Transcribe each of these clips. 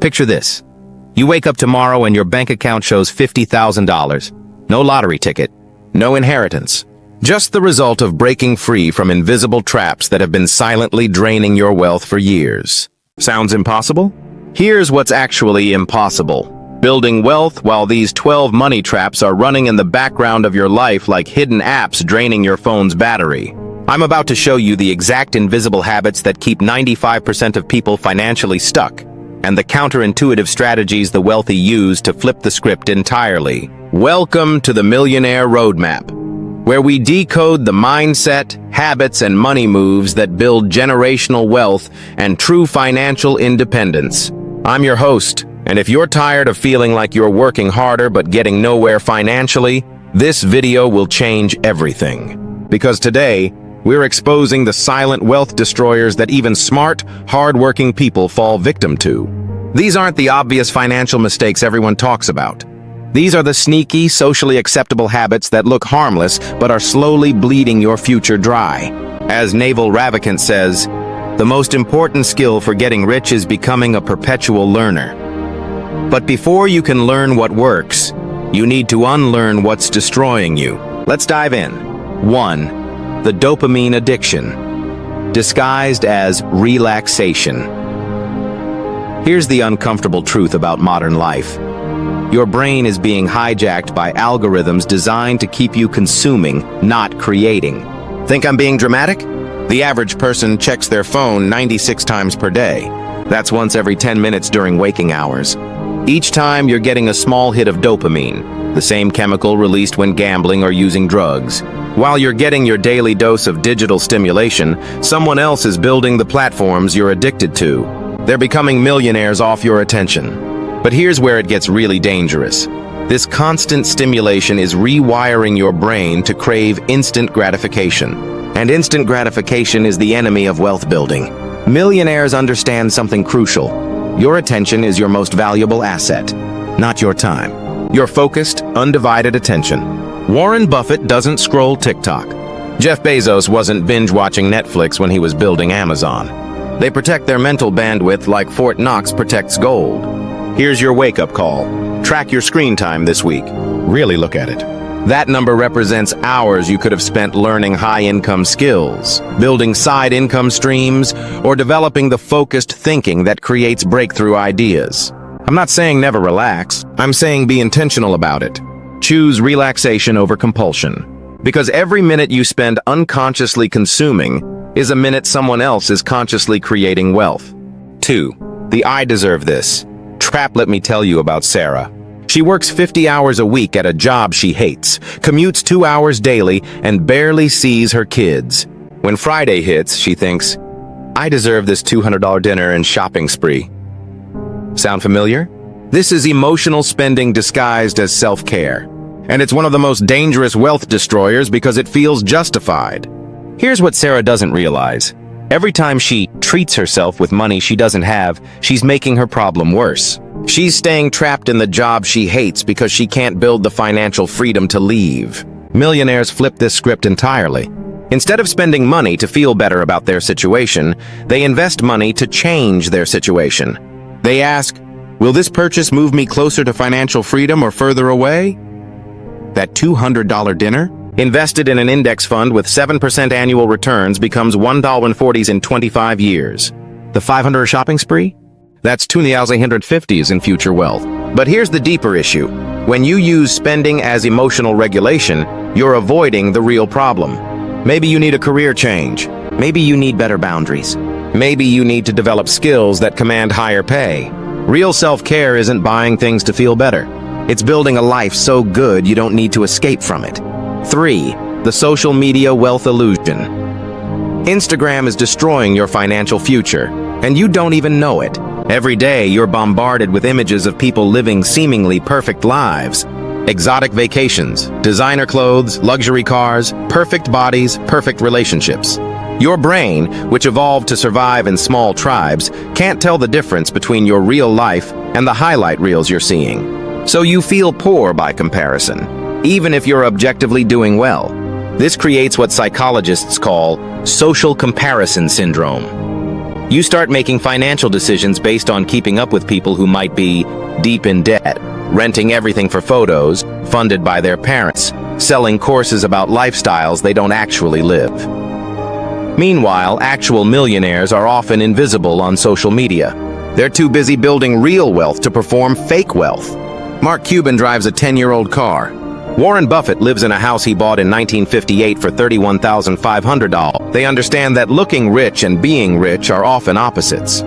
Picture this. You wake up tomorrow and your bank account shows $50,000. No lottery ticket, no inheritance. Just the result of breaking free from invisible traps that have been silently draining your wealth for years. Sounds impossible? Here's what's actually impossible. Building wealth while these 12 money traps are running in the background of your life like hidden apps draining your phone's battery. I'm about to show you the exact invisible habits that keep 95% of people financially stuck, and the counterintuitive strategies the wealthy use to flip the script entirely. Welcome to the Millionaire Roadmap, where we decode the mindset, habits, and money moves that build generational wealth and true financial independence. I'm your host, and if you're tired of feeling like you're working harder but getting nowhere financially, this video will change everything. Because today, we're exposing the silent wealth destroyers that even smart, hard-working people fall victim to. These aren't the obvious financial mistakes everyone talks about. These are the sneaky, socially acceptable habits that look harmless but are slowly bleeding your future dry. As Naval Ravikant says, the most important skill for getting rich is becoming a perpetual learner. But before you can learn what works, you need to unlearn what's destroying you. Let's dive in. 1. The dopamine addiction, disguised as relaxation. Here's the uncomfortable truth about modern life. Your brain is being hijacked by algorithms designed to keep you consuming, not creating. Think I'm being dramatic? The average person checks their phone 96 times per day. That's once every 10 minutes during waking hours. Each time you're getting a small hit of dopamine, the same chemical released when gambling or using drugs. While you're getting your daily dose of digital stimulation, someone else is building the platforms you're addicted to. They're becoming millionaires off your attention. But here's where it gets really dangerous. This constant stimulation is rewiring your brain to crave instant gratification. And instant gratification is the enemy of wealth building. Millionaires understand something crucial. Your attention is your most valuable asset, not your time. Your focused, undivided attention. Warren Buffett doesn't scroll TikTok. Jeff Bezos wasn't binge-watching Netflix when he was building Amazon. They protect their mental bandwidth like Fort Knox protects gold. Here's your wake-up call. Track your screen time this week. Really look at it. That number represents hours you could have spent learning high-income skills, building side income streams, or developing the focused thinking that creates breakthrough ideas. I'm not saying never relax. I'm saying be intentional about it. Choose relaxation over compulsion. Because every minute you spend unconsciously consuming is a minute someone else is consciously creating wealth. 2. The I deserve this trap. Let me tell you about Sarah. She works 50 hours a week at a job she hates, commutes 2 hours daily, and barely sees her kids. When Friday hits, she thinks, I deserve this $200 dinner and shopping spree. Sound familiar? This is emotional spending disguised as self-care. And it's one of the most dangerous wealth destroyers because it feels justified. Here's what Sarah doesn't realize. Every time she treats herself with money she doesn't have, she's making her problem worse. She's staying trapped in the job she hates because she can't build the financial freedom to leave. Millionaires flip this script entirely. Instead of spending money to feel better about their situation, they invest money to change their situation. They ask, will this purchase move me closer to financial freedom or further away? That $200 dinner, invested in an index fund with 7% annual returns, becomes $1.40 in 25 years. The $500 shopping spree? That's $2,150 in future wealth. But here's the deeper issue. When you use spending as emotional regulation, you're avoiding the real problem. Maybe you need a career change. Maybe you need better boundaries. Maybe you need to develop skills that command higher pay. Real self-care isn't buying things to feel better. It's building a life so good you don't need to escape from it. 3. The social media wealth illusion. Instagram is destroying your financial future, and you don't even know it. Every day, you're bombarded with images of people living seemingly perfect lives. Exotic vacations, designer clothes, luxury cars, perfect bodies, perfect relationships. Your brain, which evolved to survive in small tribes, can't tell the difference between your real life and the highlight reels you're seeing. So you feel poor by comparison, even if you're objectively doing well. This creates what psychologists call social comparison syndrome. You start making financial decisions based on keeping up with people who might be deep in debt, renting everything for photos, funded by their parents, selling courses about lifestyles they don't actually live. Meanwhile, actual millionaires are often invisible on social media. They're too busy building real wealth to perform fake wealth. Mark Cuban drives a 10-year-old car. Warren Buffett lives in a house he bought in 1958 for $31,500. They understand that looking rich and being rich are often opposites.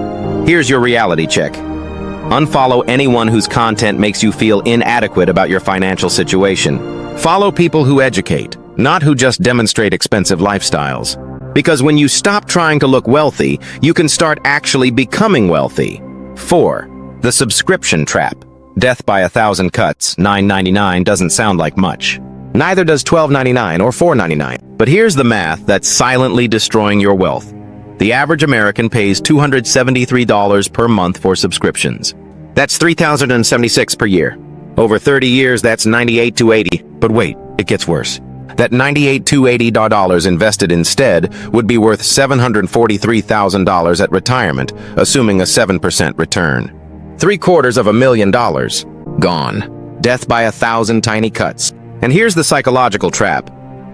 Here's your reality check. Unfollow anyone whose content makes you feel inadequate about your financial situation. Follow people who educate, not who just demonstrate expensive lifestyles. Because when you stop trying to look wealthy, you can start actually becoming wealthy. 4. The subscription trap. Death by 1,000 cuts, $9.99 doesn't sound like much. Neither does $12.99 or $4.99. But here's the math that's silently destroying your wealth. The average American pays $273 per month for subscriptions. That's $3,076 per year. Over 30 years, that's $98,280. But wait, it gets worse. That $98,280 invested instead would be worth $743,000 at retirement, assuming a 7% return. $750,000 gone. Death by 1,000 tiny cuts. And here's the psychological trap.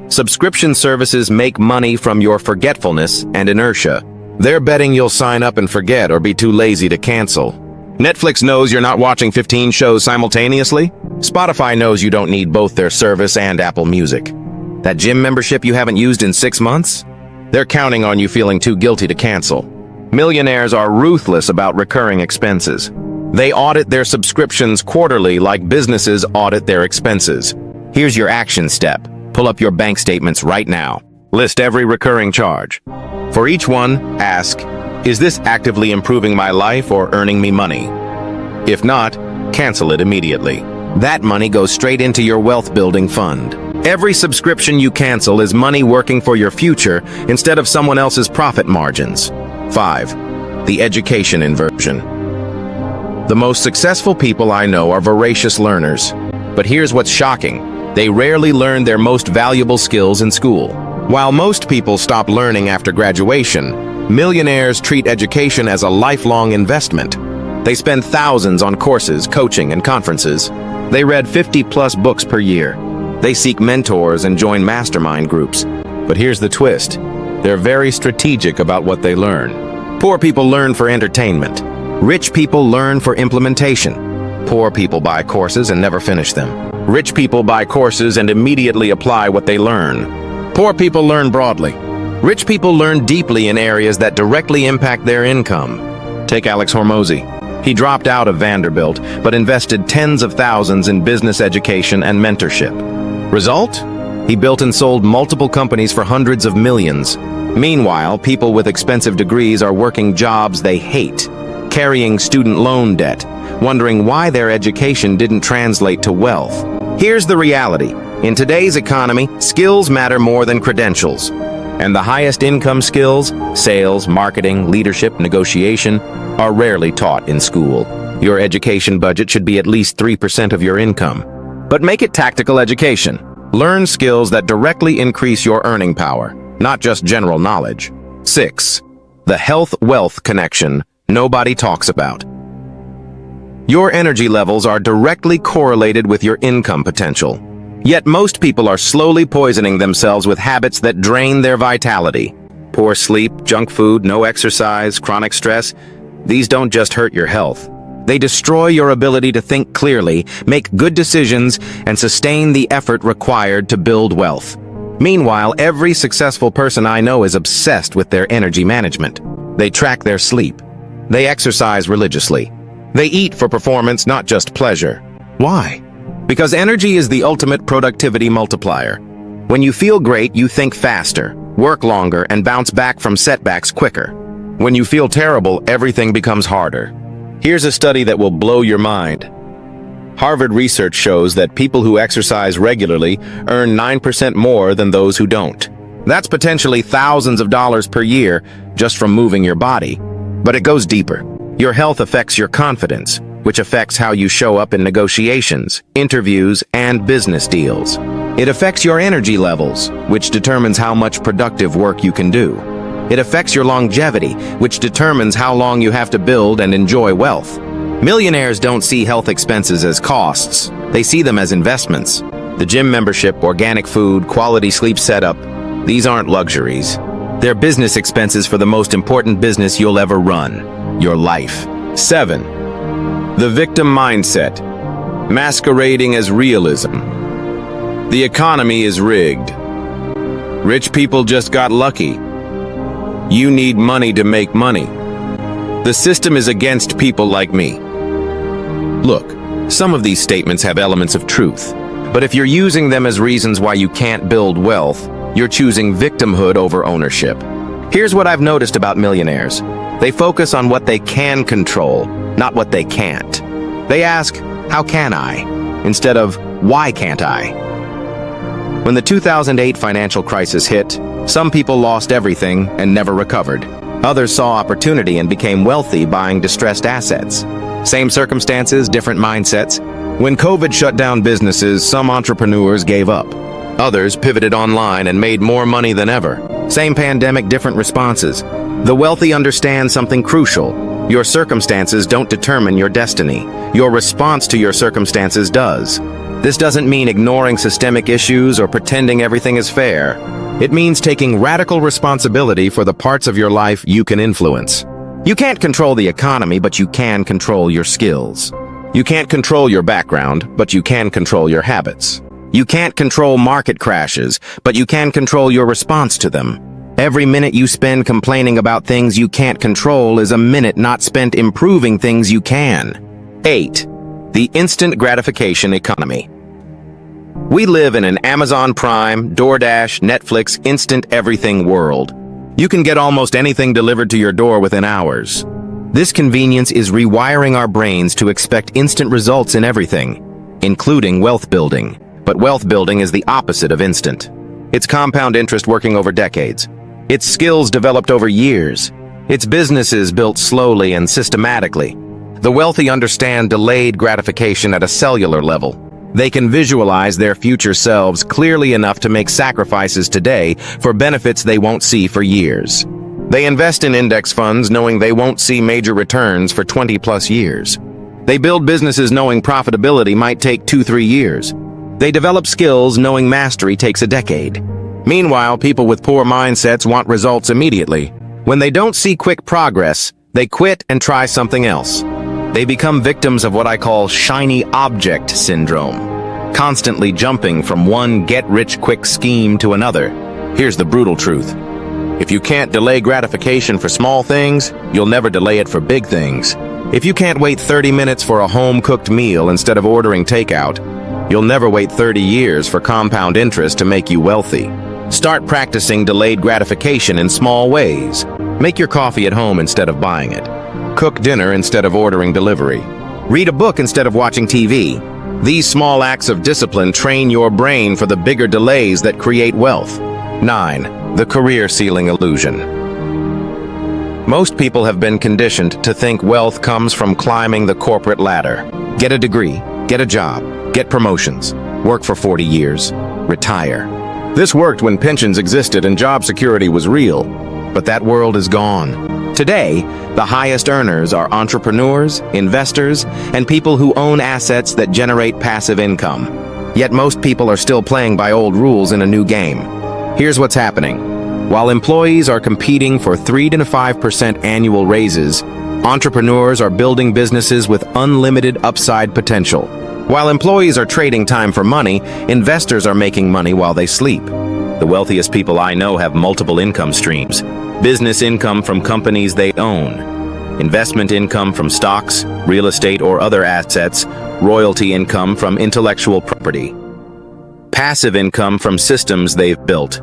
Subscription services make money from your forgetfulness and inertia. They're betting you'll sign up and forget or be too lazy to cancel. Netflix knows you're not watching 15 shows simultaneously. Spotify knows you don't need both their service and Apple Music. That gym membership you haven't used in 6 months? They're counting on you feeling too guilty to cancel. Millionaires are ruthless about recurring expenses. They audit their subscriptions quarterly like businesses audit their expenses. Here's your action step. Pull up your bank statements right now. List every recurring charge. For each one, ask, is this actively improving my life or earning me money? If not, cancel it immediately. That money goes straight into your wealth building fund. Every subscription you cancel is money working for your future instead of someone else's profit margins. 5. The education inversion. The most successful people I know are voracious learners. But here's what's shocking. They rarely learn their most valuable skills in school. While most people stop learning after graduation, millionaires treat education as a lifelong investment. They spend thousands on courses, coaching, and conferences. They read 50-plus books per year. They seek mentors and join mastermind groups. But here's the twist. They're very strategic about what they learn. Poor people learn for entertainment. Rich people learn for implementation. Poor people buy courses and never finish them. Rich people buy courses and immediately apply what they learn. Poor people learn broadly. Rich people learn deeply in areas that directly impact their income. Take Alex Hormozi. He dropped out of Vanderbilt, but invested tens of thousands in business education and mentorship. Result? He built and sold multiple companies for hundreds of millions. Meanwhile, people with expensive degrees are working jobs they hate, carrying student loan debt, wondering why their education didn't translate to wealth. Here's the reality. In today's economy, skills matter more than credentials. And the highest income skills, sales, marketing, leadership, negotiation, are rarely taught in school. Your education budget should be at least 3% of your income. But make it tactical education. Learn skills that directly increase your earning power, not just general knowledge. 6. The health-wealth connection nobody talks about. Your energy levels are directly correlated with your income potential. Yet most people are slowly poisoning themselves with habits that drain their vitality. Poor sleep, junk food, no exercise, chronic stress. These don't just hurt your health. They destroy your ability to think clearly, make good decisions, and sustain the effort required to build wealth. Meanwhile, every successful person I know is obsessed with their energy management. They track their sleep. They exercise religiously. They eat for performance, not just pleasure. Why? Because energy is the ultimate productivity multiplier. When you feel great, you think faster, work longer, and bounce back from setbacks quicker. When you feel terrible, everything becomes harder. Here's a study that will blow your mind. Harvard research shows that people who exercise regularly earn 9% more than those who don't. That's potentially thousands of dollars per year just from moving your body. But it goes deeper. Your health affects your confidence, which affects how you show up in negotiations, interviews, and business deals. It affects your energy levels, which determines how much productive work you can do. It affects your longevity, which determines how long you have to build and enjoy wealth. Millionaires don't see health expenses as costs. They see them as investments. The gym membership, organic food, quality sleep setup, these aren't luxuries. They're business expenses for the most important business you'll ever run, your life. 7. The victim mindset, masquerading as realism. The economy is rigged. Rich people just got lucky. You need money to make money. The system is against people like me. Look, some of these statements have elements of truth, but if you're using them as reasons why you can't build wealth, you're choosing victimhood over ownership. Here's what I've noticed about millionaires. They focus on what they can control, not what they can't. They ask, how can I? Instead of, why can't I? When the 2008 financial crisis hit, some people lost everything and never recovered. Others saw opportunity and became wealthy buying distressed assets. Same circumstances, different mindsets. When COVID shut down businesses, some entrepreneurs gave up. Others pivoted online and made more money than ever. Same pandemic, different responses. The wealthy understand something crucial. Your circumstances don't determine your destiny. Your response to your circumstances does. This doesn't mean ignoring systemic issues or pretending everything is fair. It means taking radical responsibility for the parts of your life you can influence. You can't control the economy, but you can control your skills. You can't control your background, but you can control your habits. You can't control market crashes, but you can control your response to them. Every minute you spend complaining about things you can't control is a minute not spent improving things you can. 8. The instant gratification economy. We live in an Amazon Prime, DoorDash, Netflix, instant everything world. You can get almost anything delivered to your door within hours. This convenience is rewiring our brains to expect instant results in everything, including wealth building. But wealth building is the opposite of instant. It's compound interest working over decades. It's skills developed over years. It's businesses built slowly and systematically. The wealthy understand delayed gratification at a cellular level. They can visualize their future selves clearly enough to make sacrifices today for benefits they won't see for years. They invest in index funds knowing they won't see major returns for 20+ years. They build businesses knowing profitability might take 2-3 years. They develop skills knowing mastery takes a decade. Meanwhile, people with poor mindsets want results immediately. When they don't see quick progress, they quit and try something else. They become victims of what I call shiny object syndrome, constantly jumping from one get-rich-quick scheme to another. Here's the brutal truth. If you can't delay gratification for small things, you'll never delay it for big things. If you can't wait 30 minutes for a home-cooked meal instead of ordering takeout, you'll never wait 30 years for compound interest to make you wealthy. Start practicing delayed gratification in small ways. Make your coffee at home instead of buying it. Cook dinner instead of ordering delivery. Read a book instead of watching TV. These small acts of discipline train your brain for the bigger delays that create wealth. 9. The career ceiling illusion. Most people have been conditioned to think wealth comes from climbing the corporate ladder. Get a degree, get a job, get promotions, work for 40 years, retire. This worked when pensions existed and job security was real, but that world is gone. Today, the highest earners are entrepreneurs, investors, and people who own assets that generate passive income. Yet most people are still playing by old rules in a new game. Here's what's happening. While employees are competing for 3 to 5% annual raises, entrepreneurs are building businesses with unlimited upside potential. While employees are trading time for money, investors are making money while they sleep. The wealthiest people I know have multiple income streams. Business income from companies they own, investment income from stocks, real estate or other assets, royalty income from intellectual property, passive income from systems they've built.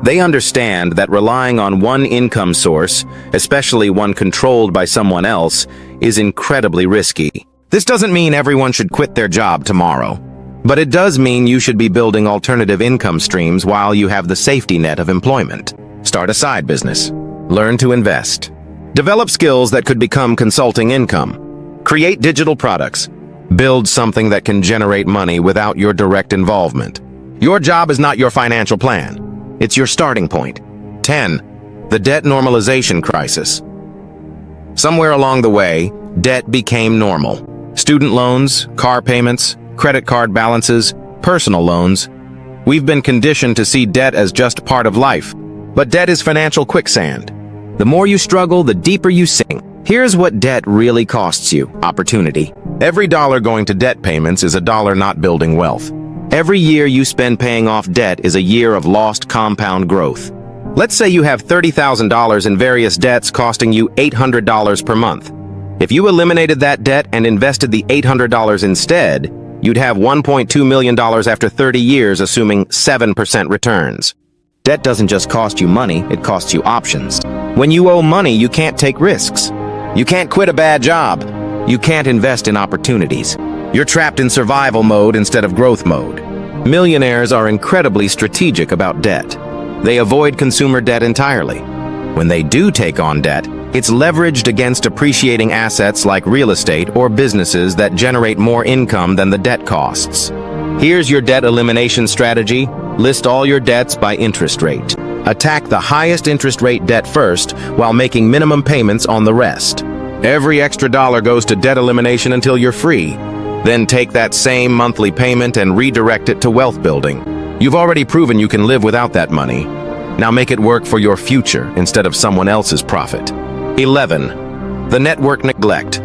They understand that relying on one income source, especially one controlled by someone else, is incredibly risky. This doesn't mean everyone should quit their job tomorrow, but it does mean you should be building alternative income streams while you have the safety net of employment. Start a side business. Learn to invest. Develop skills that could become consulting income. Create digital products. Build something that can generate money without your direct involvement. Your job is not your financial plan. It's your starting point. 10. The debt normalization crisis. Somewhere along the way, debt became normal. Student loans, car payments, credit card balances, personal loans. We've been conditioned to see debt as just part of life. But debt is financial quicksand. The more you struggle, the deeper you sink. Here's what debt really costs you: opportunity. Every dollar going to debt payments is a dollar not building wealth. Every year you spend paying off debt is a year of lost compound growth. Let's say you have $30,000 in various debts costing you $800 per month. If you eliminated that debt and invested the $800 instead, you'd have $1.2 million after 30 years, assuming 7% returns. Debt doesn't just cost you money, it costs you options. When you owe money, you can't take risks. You can't quit a bad job. You can't invest in opportunities. You're trapped in survival mode instead of growth mode. Millionaires are incredibly strategic about debt. They avoid consumer debt entirely. When they do take on debt, it's leveraged against appreciating assets like real estate or businesses that generate more income than the debt costs. Here's your debt elimination strategy. List all your debts by interest rate. Attack the highest interest rate debt first while making minimum payments on the rest. Every extra dollar goes to debt elimination until you're free. Then take that same monthly payment and redirect it to wealth building. You've already proven you can live without that money. Now make it work for your future instead of someone else's profit. 11. The network neglect.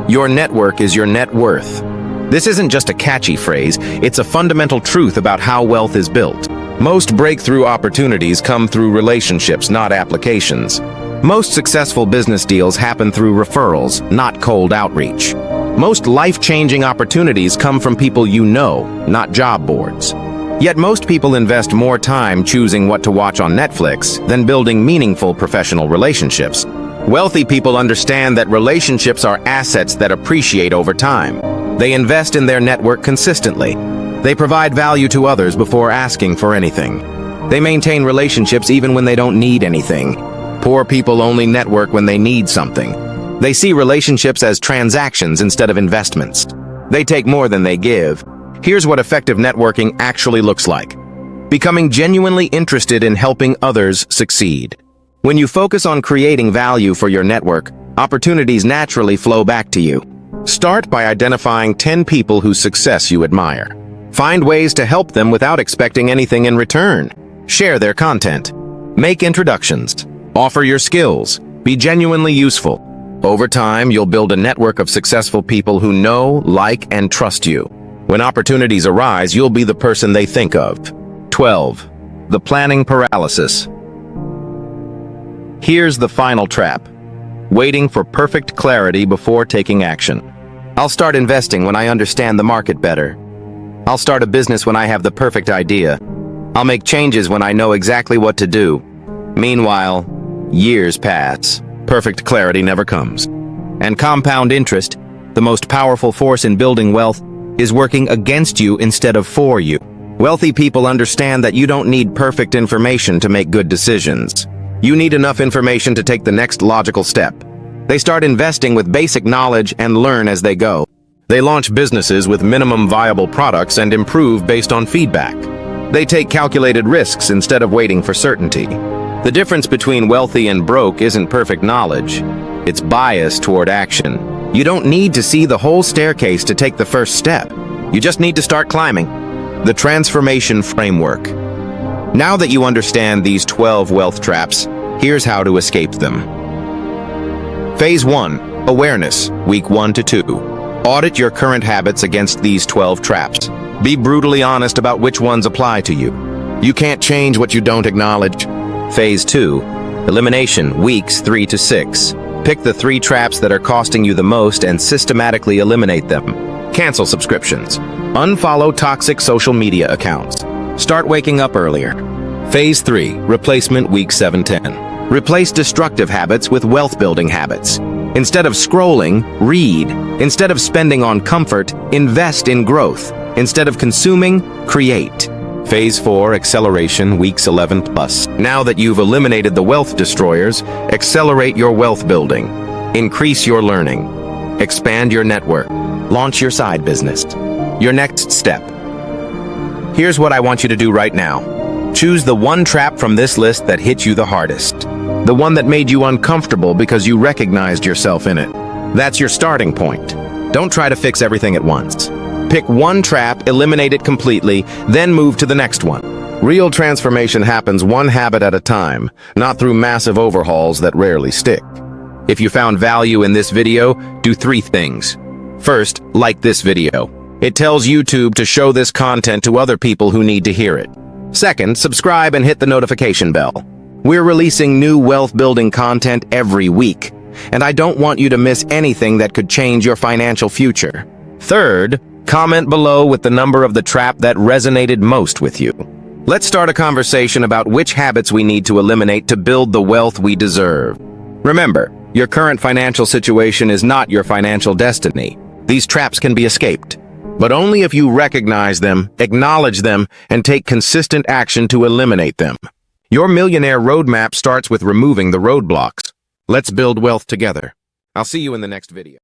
Your network is your net worth. This isn't just a catchy phrase, it's a fundamental truth about how wealth is built. Most breakthrough opportunities come through relationships, not applications. Most successful business deals happen through referrals, not cold outreach. Most life-changing opportunities come from people you know, not job boards. Yet most people invest more time choosing what to watch on Netflix than building meaningful professional relationships. Wealthy people understand that relationships are assets that appreciate over time. They invest in their network consistently. They provide value to others before asking for anything. They maintain relationships even when they don't need anything. Poor people only network when they need something. They see relationships as transactions instead of investments. They take more than they give. Here's what effective networking actually looks like. Becoming genuinely interested in helping others succeed. When you focus on creating value for your network, opportunities naturally flow back to you. Start by identifying 10 people whose success you admire. Find ways to help them without expecting anything in return. Share their content. Make introductions. Offer your skills. Be genuinely useful. Over time, you'll build a network of successful people who know, like, and trust you. When opportunities arise, you'll be the person they think of. 12. The planning paralysis. Here's the final trap. Waiting for perfect clarity before taking action. I'll start investing when I understand the market better. I'll start a business when I have the perfect idea. I'll make changes when I know exactly what to do. Meanwhile, years pass. Perfect clarity never comes. And compound interest, the most powerful force in building wealth, is working against you instead of for you. Wealthy people understand that you don't need perfect information to make good decisions. You need enough information to take the next logical step. They start investing with basic knowledge and learn as they go. They launch businesses with minimum viable products and improve based on feedback. They take calculated risks instead of waiting for certainty. The difference between wealthy and broke isn't perfect knowledge. It's bias toward action. You don't need to see the whole staircase to take the first step. You just need to start climbing. The transformation framework. Now that you understand these 12 wealth traps, here's how to escape them. Phase 1. Awareness, week 1 to 2. Audit your current habits against these 12 traps. Be brutally honest about which ones apply to you. You can't change what you don't acknowledge. Phase 2. Elimination, weeks 3 to 6. Pick the 3 traps that are costing you the most and systematically eliminate them. Cancel subscriptions. Unfollow toxic social media accounts. Start waking up earlier. Phase 3. Replacement, week 7-10. Replace destructive habits with wealth-building habits. Instead of scrolling, read. Instead of spending on comfort, invest in growth. Instead of consuming, create. Phase 4. Acceleration, weeks 11+. Now that you've eliminated the wealth destroyers, accelerate your wealth building. Increase your learning. Expand your network. Launch your side business. Your next step. Here's what I want you to do right now. Choose the one trap from this list that hit you the hardest. The one that made you uncomfortable because you recognized yourself in it. That's your starting point. Don't try to fix everything at once. Pick one trap, eliminate it completely, then move to the next one. Real transformation happens one habit at a time, not through massive overhauls that rarely stick. If you found value in this video, do 3 things. First, like this video. It tells YouTube to show this content to other people who need to hear it. Second, subscribe and hit the notification bell. We're releasing new wealth-building content every week, and I don't want you to miss anything that could change your financial future. Third, comment below with the number of the trap that resonated most with you. Let's start a conversation about which habits we need to eliminate to build the wealth we deserve. Remember, your current financial situation is not your financial destiny. These traps can be escaped, but only if you recognize them, acknowledge them, and take consistent action to eliminate them. Your millionaire roadmap starts with removing the roadblocks. Let's build wealth together. I'll see you in the next video.